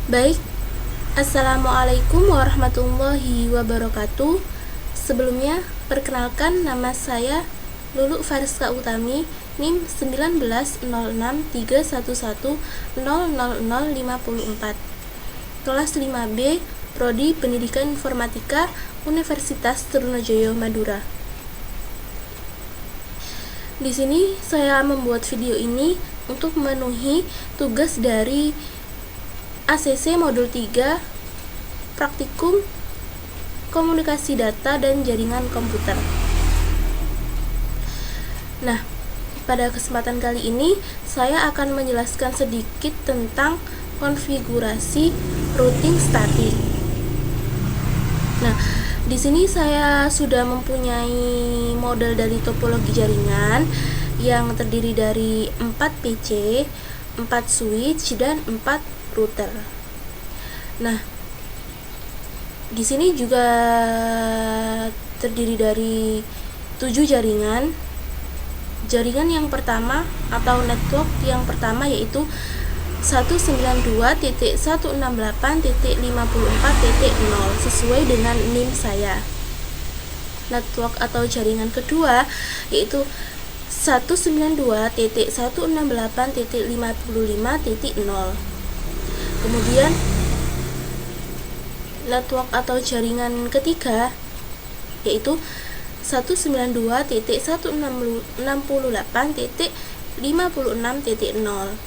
Baik, Assalamualaikum warahmatullahi wabarakatuh. Sebelumnya, perkenalkan nama saya Lulu Fariska Utami, NIM 190631100054, kelas 5B, Prodi Pendidikan Informatika, Universitas Trunojoyo Madura. Di sini saya membuat video ini untuk memenuhi tugas dari ACC Modul 3 Praktikum Komunikasi Data dan Jaringan Komputer. Nah, pada kesempatan kali ini saya akan menjelaskan sedikit tentang konfigurasi routing statik. Nah, di sini saya sudah mempunyai model dari topologi jaringan yang terdiri dari 4 PC, 4 switch, dan 4 router. Nah, di sini juga terdiri dari 7 jaringan. Jaringan yang pertama atau network yang pertama yaitu 192.168.54.0 sesuai dengan NIM saya. Network atau jaringan kedua yaitu 192.168.55.0. Kemudian network atau jaringan ketiga yaitu 192.168.56.0.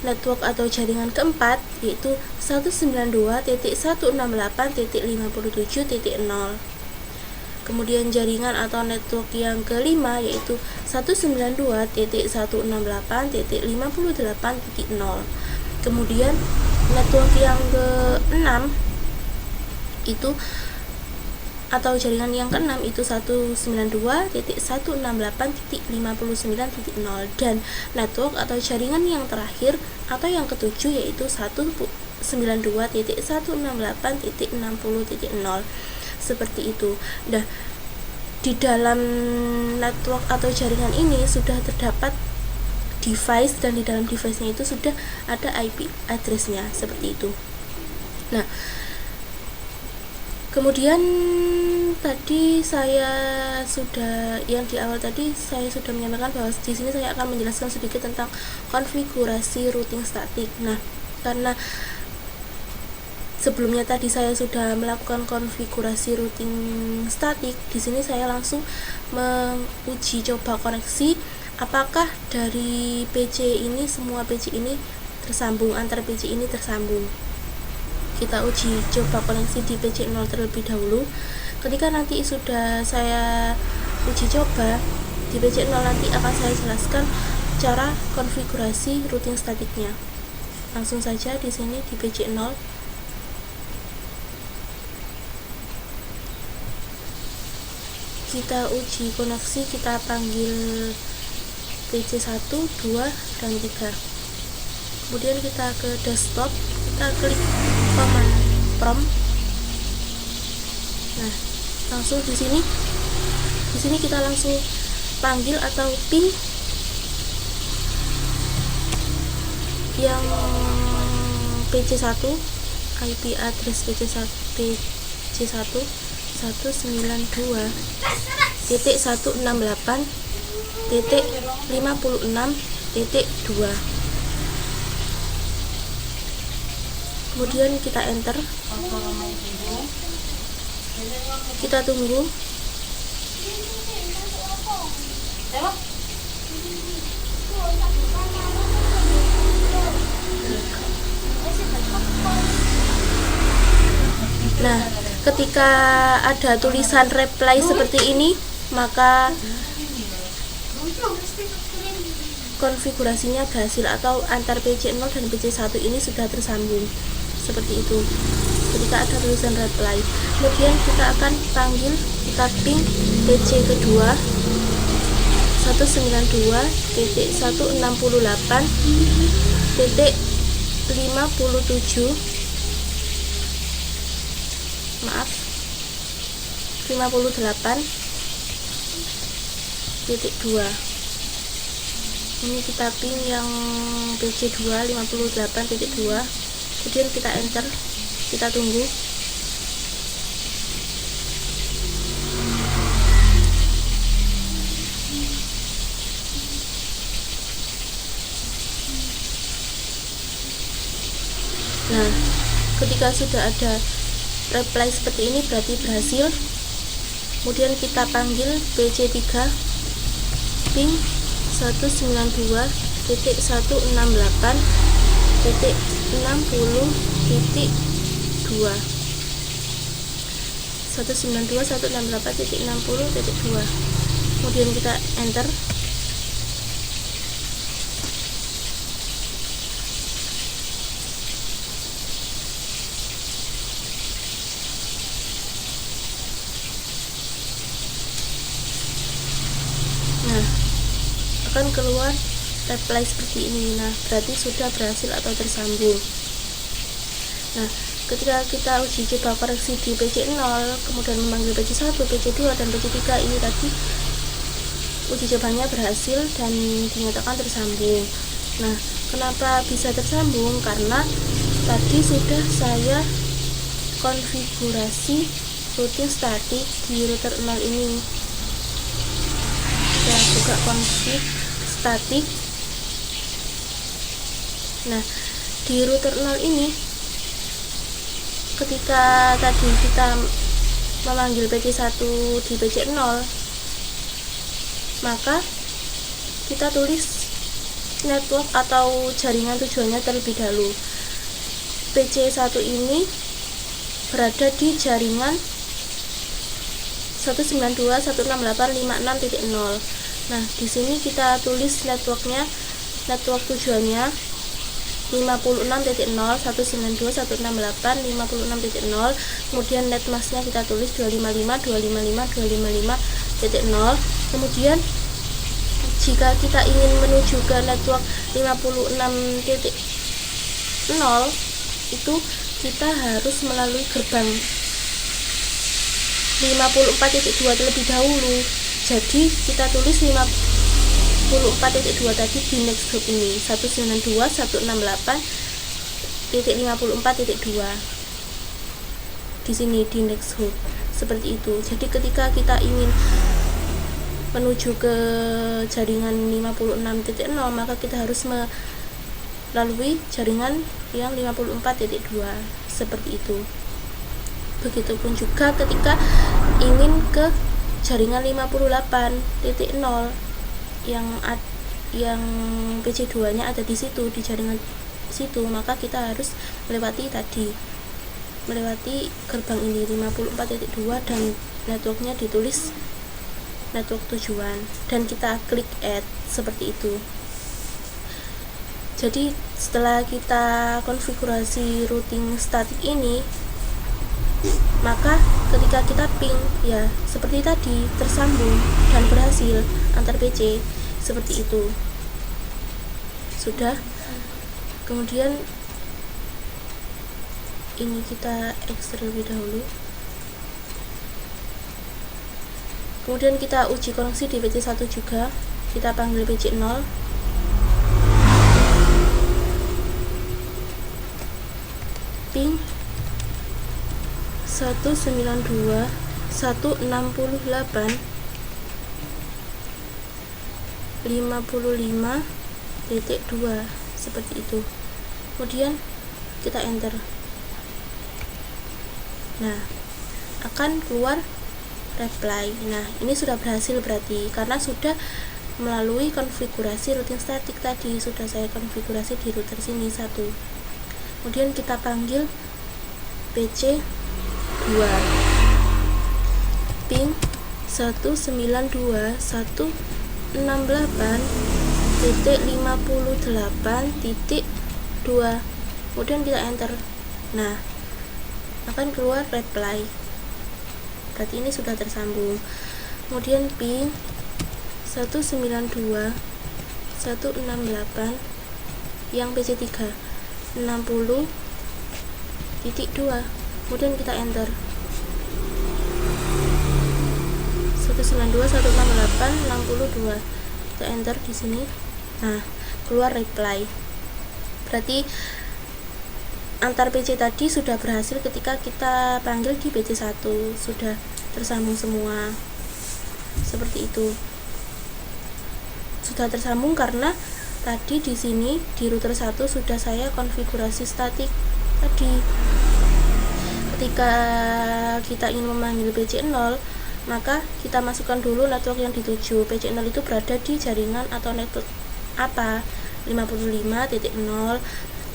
Network atau jaringan keempat yaitu 192.168.57.0. Kemudian jaringan atau network yang kelima yaitu 192.168.58.0. Kemudian network yang keenam itu atau jaringan yang keenam itu 192.168.59.0, dan network atau jaringan yang terakhir atau yang ketujuh yaitu 192.168.60.0. seperti itu. Nah, di dalam network atau jaringan ini sudah terdapat device, dan di dalam device-nya itu sudah ada IP address-nya seperti itu. Nah, kemudian tadi saya sudah di awal tadi saya sudah menyampaikan bahwa di sini saya akan menjelaskan sedikit tentang konfigurasi routing statik. Nah, karena sebelumnya tadi saya sudah melakukan konfigurasi routing statik, di sini saya langsung menguji coba koneksi apakah dari PC ini, semua PC ini tersambung, antar PC ini tersambung. Kita uji coba koneksi di PC 0 terlebih dahulu. Ketika nanti sudah saya uji coba di PC 0, nanti akan saya jelaskan cara konfigurasi routing statiknya. Langsung saja di sini di PC 0. Kita uji koneksi, kita panggil PC 1, 2, dan 3. Kemudian kita ke desktop, kita klik command prompt. Nah, langsung di sini kita langsung panggil atau ping yang PC 1, IP address PC 1 192.168.56.2. Kemudian kita enter, kita tunggu. Nah, ketika ada tulisan reply seperti ini, maka konfigurasinya berhasil atau antar PC 0 dan PC 1 ini sudah tersambung. Seperti itu. Ketika ada tulisan reply, kemudian kita akan panggil, kita ping PC kedua 192.168.57, maaf 58.2. Ini kita ping yang PC2 58.2. kemudian kita enter, kita tunggu. Nah, ketika sudah ada reply seperti ini berarti berhasil. Kemudian kita panggil PC3 ping 192.168.60.2 192.168.60.2. kemudian kita enter. Nah, akan keluar reply seperti ini. Nah, berarti sudah berhasil atau tersambung. Nah, ketika kita uji coba koreksi di PC0, kemudian memanggil PC1, PC2, dan PC3, ini tadi uji cobanya berhasil dan dinyatakan tersambung. Nah, kenapa bisa tersambung? Karena tadi sudah saya konfigurasi routing statik di router 0 ini. Kita buka config statik. Nah, di router 0 ini ketika tadi kita memanggil PC1 di PC0, maka kita tulis network atau jaringan tujuannya terlebih dahulu. PC1 ini berada di jaringan 192.168.56.0. Nah, di sini kita tulis networknya, network tujuannya 56.0, 192.168.56.0. kemudian netmasknya kita tulis 255.255.255.0. kemudian jika kita ingin menuju ke network 56.0 itu kita harus melalui gerbang 54.2 terlebih dahulu. Jadi kita tulis 54.2 tadi di next hop ini, 192.168.54.2 di sini di next hop, seperti itu. Jadi ketika kita ingin menuju ke jaringan 56.0 maka kita harus melalui jaringan yang 54.2 seperti itu. Begitupun juga ketika ingin ke jaringan 58.0 yang PC2 nya ada di situ, di jaringan situ, maka kita harus melewati gerbang ini 54.2 dan networknya ditulis network tujuan dan kita klik add seperti itu. Jadi setelah kita konfigurasi routing statik ini, maka ketika kita ping ya seperti tadi tersambung dan berhasil antar PC seperti itu. Sudah. Kemudian ini kita ekstrak terlebih dahulu. Kemudian kita uji koneksi di PC1 juga. Kita panggil PC0. Ping 192.168.55.2 seperti itu. Kemudian kita enter. Nah, akan keluar reply. Nah, ini sudah berhasil berarti karena sudah melalui konfigurasi routing statik tadi, sudah saya konfigurasi di router sini 1. Kemudian kita panggil PC2 ping 192.168.58.2. kemudian kita enter. Nah, akan keluar reply. Berarti ini sudah tersambung. Kemudian ping 192.168 yang PC3 60.2. kemudian kita enter 192.168.62. kita enter di sini. Nah, keluar reply. Berarti antar PC tadi sudah berhasil ketika kita panggil di PC1, sudah tersambung semua. Seperti itu. Sudah tersambung karena tadi di sini di router 1 sudah saya konfigurasi statik tadi. Ketika kita ingin memanggil PC0, maka kita masukkan dulu network yang dituju. PC0 itu berada di jaringan atau network apa? 55.0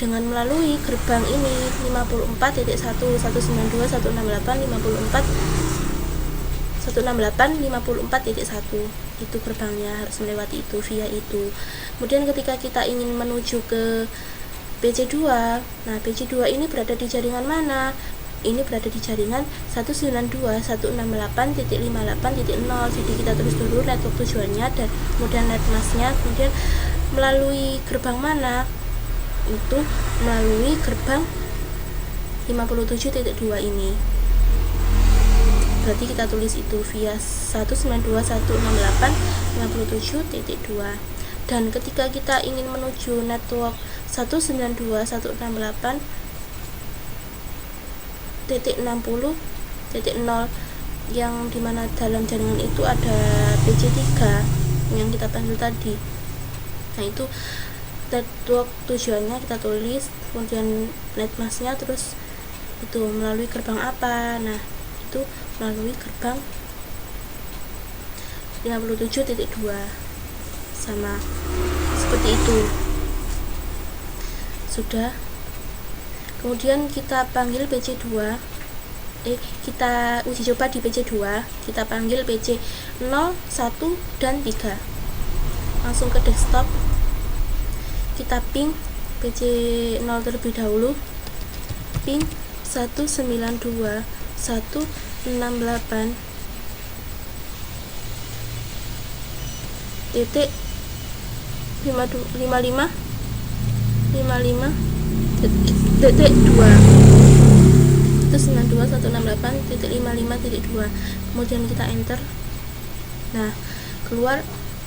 dengan melalui gerbang ini 54.1, 192, 168, 54 168.54.1 itu gerbangnya, harus melewati itu, via itu. Kemudian ketika kita ingin menuju ke PC2, nah PC2 ini berada di jaringan mana? Ini berada di jaringan 192.168.58.0. Jadi kita tulis dulu network tujuannya dan kemudian net masknya, kemudian melalui gerbang mana? Itu melalui gerbang 57.2 ini. Berarti kita tulis itu via 192.168.57.2. Dan ketika kita ingin menuju network 192.168.60.0 yang dimana dalam jaringan itu ada PC3 yang kita panggil tadi. Nah itu network tujuannya kita tulis, kemudian net masknya, terus itu melalui gerbang apa? Nah itu melalui gerbang 57.2 sama seperti itu. Sudah. Kemudian kita panggil PC2, kita uji coba di PC2, kita panggil PC 0, 1, dan 3 langsung ke desktop. Kita ping PC 0 terlebih dahulu, ping 192.168 titik 55 titik 2 itu 192.168.55.2. kemudian kita enter. Nah keluar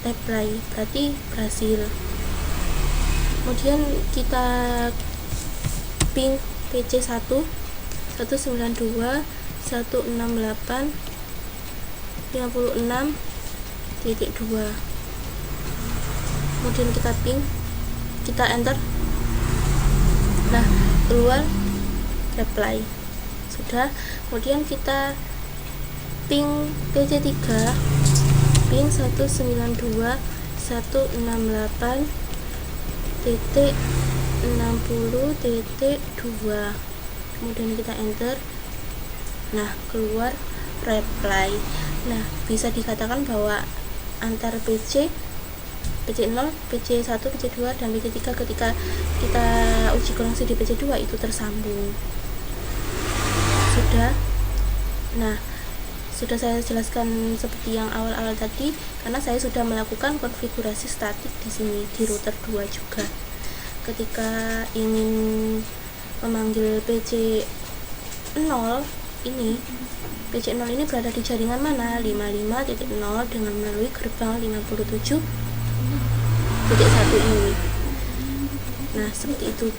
reply, berarti berhasil. Kemudian kita ping PC 1 192.168.56.2. kemudian kita ping, kita enter. Nah keluar reply, sudah. Kemudian kita ping PC 3, ping 192.168.60.2. kemudian kita enter. Nah keluar reply. Nah bisa dikatakan bahwa antar PC 0, PC1, PC2, dan PC3 ketika kita uji koneksi di PC2 itu tersambung. Sudah. Nah sudah saya jelaskan seperti yang awal-awal tadi, karena saya sudah melakukan konfigurasi statik di sini di router 2 juga. Ketika ingin memanggil PC 0 ini, PC 0 ini berada di jaringan mana? 55.0 dengan melalui gerbang 57.1 ini. Nah seperti itu.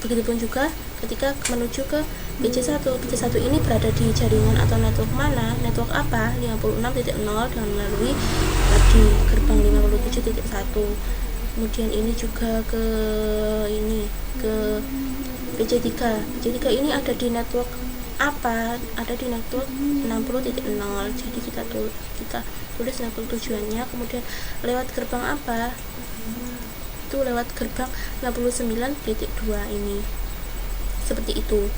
Begitupun juga ketika menuju ke PC1. PC1 ini berada di jaringan atau network mana? Network apa? 56.0 dengan melalui tadi gerbang 57.1. kemudian ini juga ke PC3. PC3 ini ada di network apa? Ada di network 60.0. jadi kita tulis network tujuannya, kemudian lewat gerbang apa? Itu lewat gerbang 59.2 ini. Seperti itu.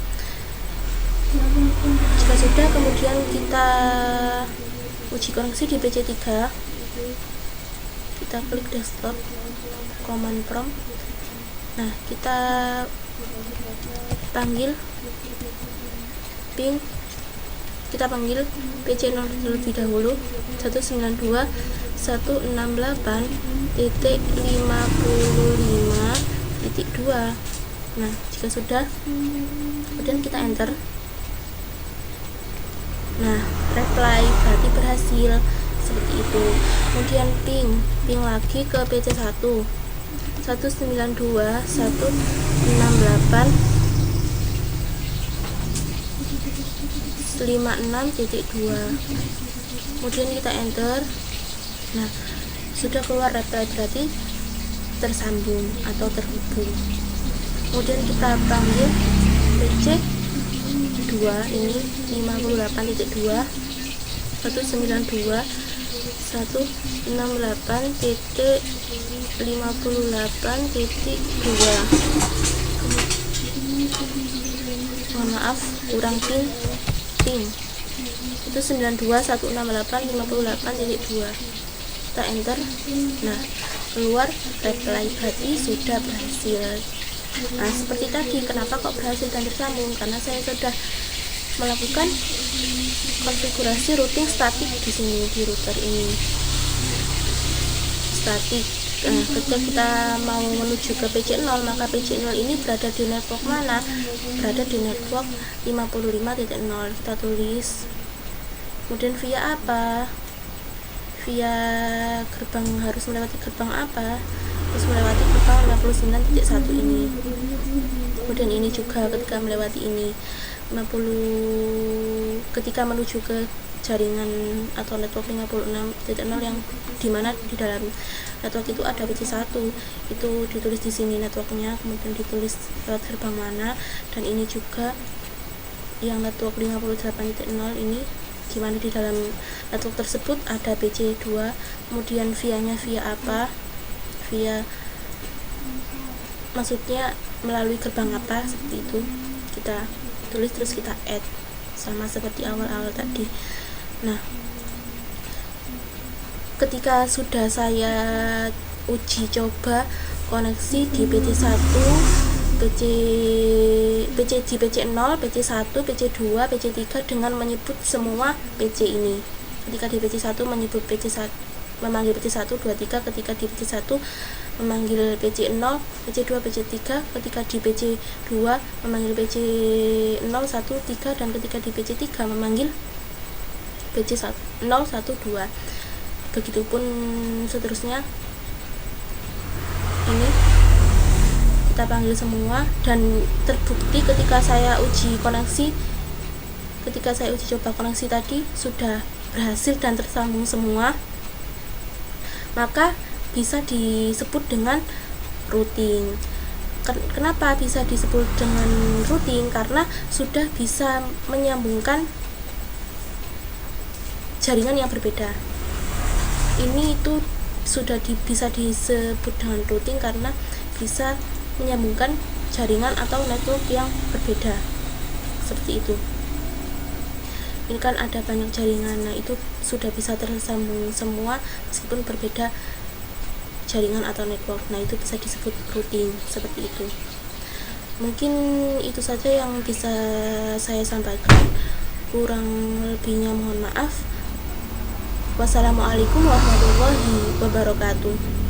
Jika sudah, kemudian kita uji koneksi di PC3. Kita klik desktop, command prompt. Nah kita panggil ping, kita panggil PC 0 terlebih dahulu, 192.168.55.2. Nah jika sudah, kemudian kita enter. Nah reply, berarti berhasil. Seperti itu. Kemudian ping lagi ke PC1, 192.168.55.2. 56.2. Kemudian kita enter. Nah, sudah keluar reply, berarti tersambung atau terhubung. Kemudian kita panggil PC 2 ini 58.2 192 168.58.2. Mohon maaf, kurang pin itu 92.168.58.2. kita enter. Nah, keluar reply, berarti sudah berhasil. Nah, seperti tadi, kenapa kok berhasil dan tersambung? Karena saya sudah melakukan konfigurasi routing statik di sini, di router ini statik. Ketika kita mau menuju ke PC0, maka PC0 ini berada di network mana? Berada di network 55.0. Kita tulis. Kemudian via apa? Via gerbang, harus melewati gerbang apa? Harus melewati gerbang 59.1 ini. Kemudian ini juga ketika melewati ini 50, ketika menuju ke jaringan atau network 56.0 yang dimana di dalam network itu ada PC1, itu ditulis di sini networknya, kemudian ditulis lewat gerbang mana. Dan ini juga yang network 58.0 ini, dimana di dalam network tersebut ada PC2. Kemudian via-nya via apa, via maksudnya melalui gerbang apa, seperti itu kita tulis, terus kita add sama seperti awal-awal tadi. Nah, ketika sudah saya uji coba koneksi di PC1, di PC0, PC1, PC2, PC3 dengan menyebut semua PC ini. Ketika di PC1 menyebut PC1, memanggil PC1, 2, 3. Ketika di PC1 memanggil PC0, PC2, PC3. Ketika di PC2 memanggil PC0, 1, 3. Dan ketika di PC3 memanggil PC0, 1, 2. Begitupun seterusnya. Ini kita panggil semua, dan terbukti ketika saya uji koneksi, ketika saya uji coba koneksi tadi sudah berhasil dan tersambung semua. Maka bisa disebut dengan routing. Kenapa bisa disebut dengan routing? Karena sudah bisa menyambungkan jaringan yang berbeda. Ini itu sudah bisa disebut dengan routing karena bisa menyambungkan jaringan atau network yang berbeda, seperti itu. Ini kan ada banyak jaringan, nah itu sudah bisa tersambung semua meskipun berbeda jaringan atau network. Nah, itu bisa disebut routing, seperti itu. Mungkin itu saja yang bisa saya sampaikan, kurang lebihnya mohon maaf. Wassalamualaikum warahmatullahi wabarakatuh.